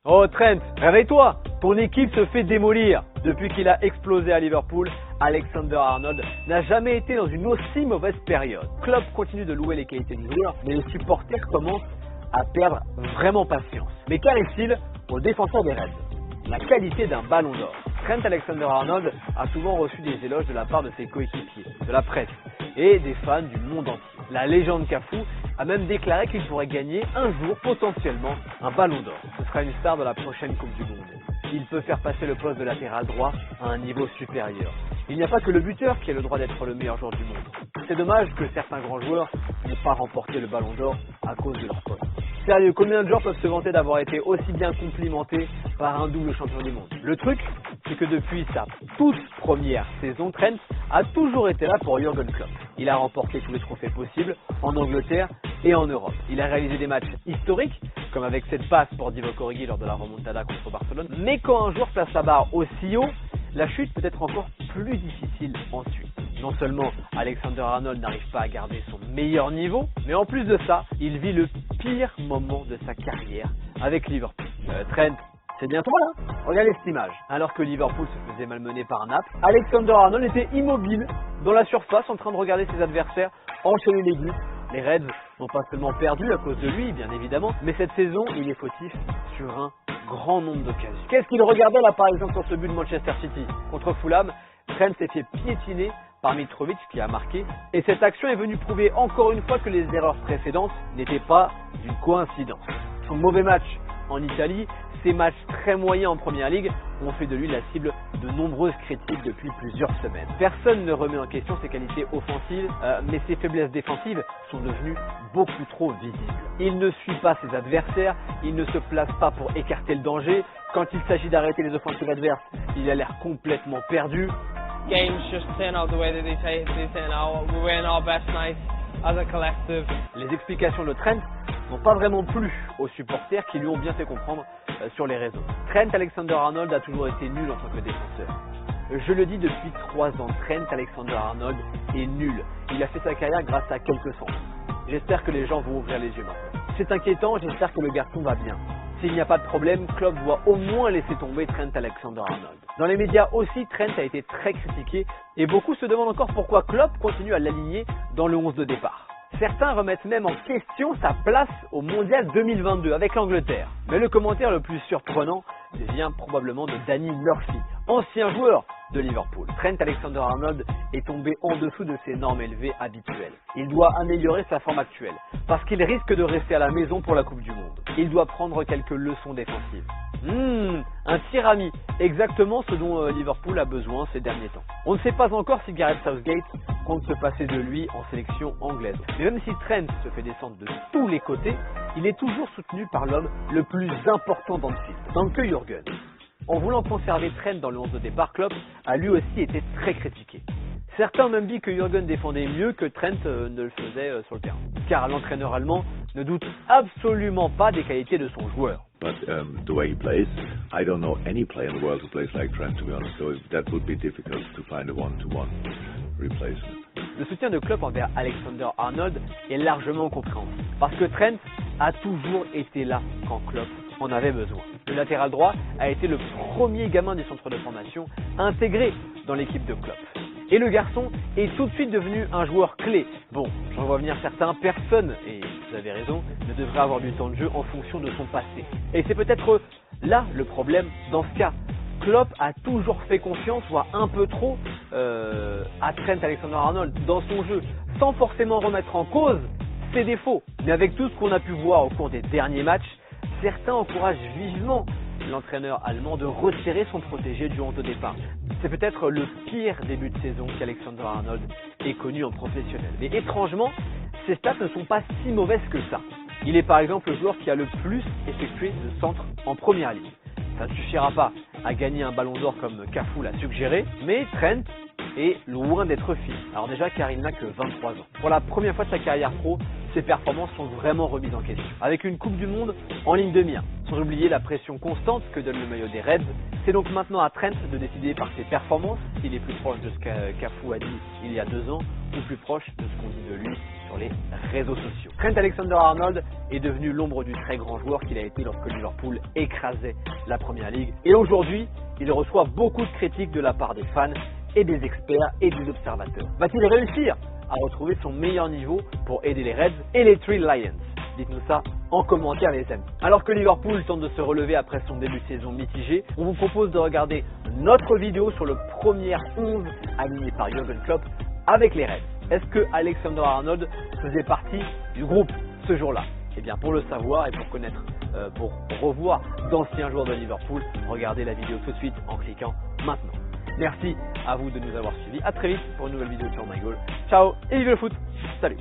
Oh Trent, réveille-toi! Ton équipe se fait démolir. Depuis qu'il a explosé à Liverpool, Alexander Arnold n'a jamais été dans une aussi mauvaise période. Klopp continue de louer les qualités du joueur, mais les supporters commencent à perdre vraiment patience. Mais qu'arrive-t-il aux défenseurs des Reds? La qualité d'un ballon d'or. Trent Alexander-Arnold a souvent reçu des éloges de la part de ses coéquipiers, de la presse et des fans du monde entier. La légende Cafu a même déclaré qu'il pourrait gagner un jour potentiellement un ballon d'or. Ce sera une star de la prochaine Coupe du Monde. Il peut faire passer le poste de latéral droit à un niveau supérieur. Il n'y a pas que le buteur qui a le droit d'être le meilleur joueur du monde. C'est dommage que certains grands joueurs n'aient pas remporté le ballon d'or à cause de leur poste. Sérieux, combien de joueurs peuvent se vanter d'avoir été aussi bien complimentés par un double champion du monde? Le truc, c'est que depuis sa toute première saison, Trent a toujours été là pour Jürgen Klopp. Il a remporté tous les trophées possibles en Angleterre et en Europe. Il a réalisé des matchs historiques, comme avec cette passe pour Divock Origi lors de la remontada contre Barcelone. Mais quand un joueur place la barre aussi haut, la chute peut être encore plus difficile ensuite. Non seulement Alexander Arnold n'arrive pas à garder son meilleur niveau, mais en plus de ça, il vit le pire moment de sa carrière avec Liverpool. Trent, c'est bien toi là? Regardez cette image. Alors que Liverpool se faisait malmener par Naples, Alexander Arnold était immobile dans la surface en train de regarder ses adversaires enchaîner les buts. Les Reds n'ont pas seulement perdu à cause de lui, bien évidemment, mais cette saison, il est fautif sur un grand nombre d'occasions. Qu'est-ce qu'il regardait là par exemple sur ce but de Manchester City contre Fulham? Trent s'est fait piétiner par Mitrovic qui a marqué, et cette action est venue prouver encore une fois que les erreurs précédentes n'étaient pas une coïncidence. Son mauvais match en Italie, ses matchs très moyens en Première Ligue ont fait de lui la cible de nombreuses critiques depuis plusieurs semaines. Personne ne remet en question ses qualités offensives, mais ses faiblesses défensives sont devenues beaucoup trop visibles. Il ne suit pas ses adversaires, il ne se place pas pour écarter le danger. Quand il s'agit d'arrêter les offensives adverses, il a l'air complètement perdu. Games just turn out the way that they turn out. We were in our best night as a collective. Les explications de Trent n'ont pas vraiment plu aux supporters qui lui ont bien fait comprendre sur les réseaux. Trent Alexander-Arnold a toujours été nul en tant que défenseur. Je le dis depuis 3 ans, Trent Alexander-Arnold est nul. Il a fait sa carrière grâce à quelques centres. J'espère que les gens vont ouvrir les yeux maintenant. C'est inquiétant, j'espère que le garçon va bien. S'il n'y a pas de problème, Klopp doit au moins laisser tomber Trent Alexander-Arnold. Dans les médias aussi, Trent a été très critiqué et beaucoup se demandent encore pourquoi Klopp continue à l'aligner dans le 11 de départ. Certains remettent même en question sa place au Mondial 2022 avec l'Angleterre. Mais le commentaire le plus surprenant vient probablement de Danny Murphy, ancien joueur de Liverpool. Trent Alexander-Arnold est tombé en dessous de ses normes élevées habituelles. Il doit améliorer sa forme actuelle parce qu'il risque de rester à la maison pour la Coupe du Monde. Il doit prendre quelques leçons défensives. Un tir ami, exactement ce dont Liverpool a besoin ces derniers temps. On ne sait pas encore si Gareth Southgate compte se passer de lui en sélection anglaise. Mais même si Trent se fait descendre de tous les côtés, il est toujours soutenu par l'homme le plus important dans le film, Danke Jürgen. En voulant conserver Trent dans le 11 de départ, Klopp a lui aussi été très critiqué. Certains ont même dit que Jürgen défendait mieux que Trent ne le faisait sur le terrain. Car l'entraîneur allemand ne doute absolument pas des qualités de son joueur. But the way he plays, I don't know any player in the world who plays like Trent, to be honest. So that would be difficult to find a one-to-one replacement. Le soutien de Klopp envers Alexander Arnold est largement compréhensible. Parce que Trent a toujours été là quand Klopp en avait besoin. Le latéral droit a été le premier gamin du centre de formation intégré dans l'équipe de Klopp. Et le garçon est tout de suite devenu un joueur clé. Bon, j'en vois venir certains, personne, et vous avez raison, ne devrait avoir du temps de jeu en fonction de son passé. Et c'est peut-être là le problème dans ce cas. Klopp a toujours fait confiance, voire un peu trop, à Trent Alexander-Arnold dans son jeu, sans forcément remettre en cause ses défauts. Mais avec tout ce qu'on a pu voir au cours des derniers matchs, certains encouragent vivement l'entraîneur allemand de resserrer son protégé du 11 de départ. C'est peut-être le pire début de saison qu'Alexander Arnold ait connu en professionnel. Mais étrangement, ses stats ne sont pas si mauvaises que ça. Il est par exemple le joueur qui a le plus effectué de centres en première ligue. Ça ne suffira pas à gagner un ballon d'or comme Cafu l'a suggéré, mais Trent est loin d'être fini. Alors déjà car il n'a que 23 ans. Pour la première fois de sa carrière pro, ses performances sont vraiment remises en question. Avec une Coupe du Monde en ligne de mire, sans oublier la pression constante que donne le maillot des Reds, c'est donc maintenant à Trent de décider par ses performances, s'il est plus proche de ce que Cafu a dit il y a 2 ans, beaucoup plus proche de ce qu'on dit de lui sur les réseaux sociaux. Trent Alexander-Arnold est devenu l'ombre du très grand joueur qu'il a été lorsque Liverpool écrasait la Première Ligue. Et aujourd'hui, il reçoit beaucoup de critiques de la part des fans et des experts et des observateurs. Va-t-il réussir à retrouver son meilleur niveau pour aider les Reds et les Three Lions? Dites-nous ça en commentaire les amis. Alors que Liverpool tente de se relever après son début de saison mitigé, on vous propose de regarder notre vidéo sur le premier 11 aligné par Jürgen Klopp avec les Reds. Est-ce que Alexander-Arnold faisait partie du groupe ce jour-là? Eh bien pour le savoir et pour connaître, pour revoir d'anciens joueurs de Liverpool, regardez la vidéo tout de suite en cliquant maintenant. Merci à vous de nous avoir suivis. À très vite pour une nouvelle vidéo sur MyGoal. Ciao et vive le foot. Salut.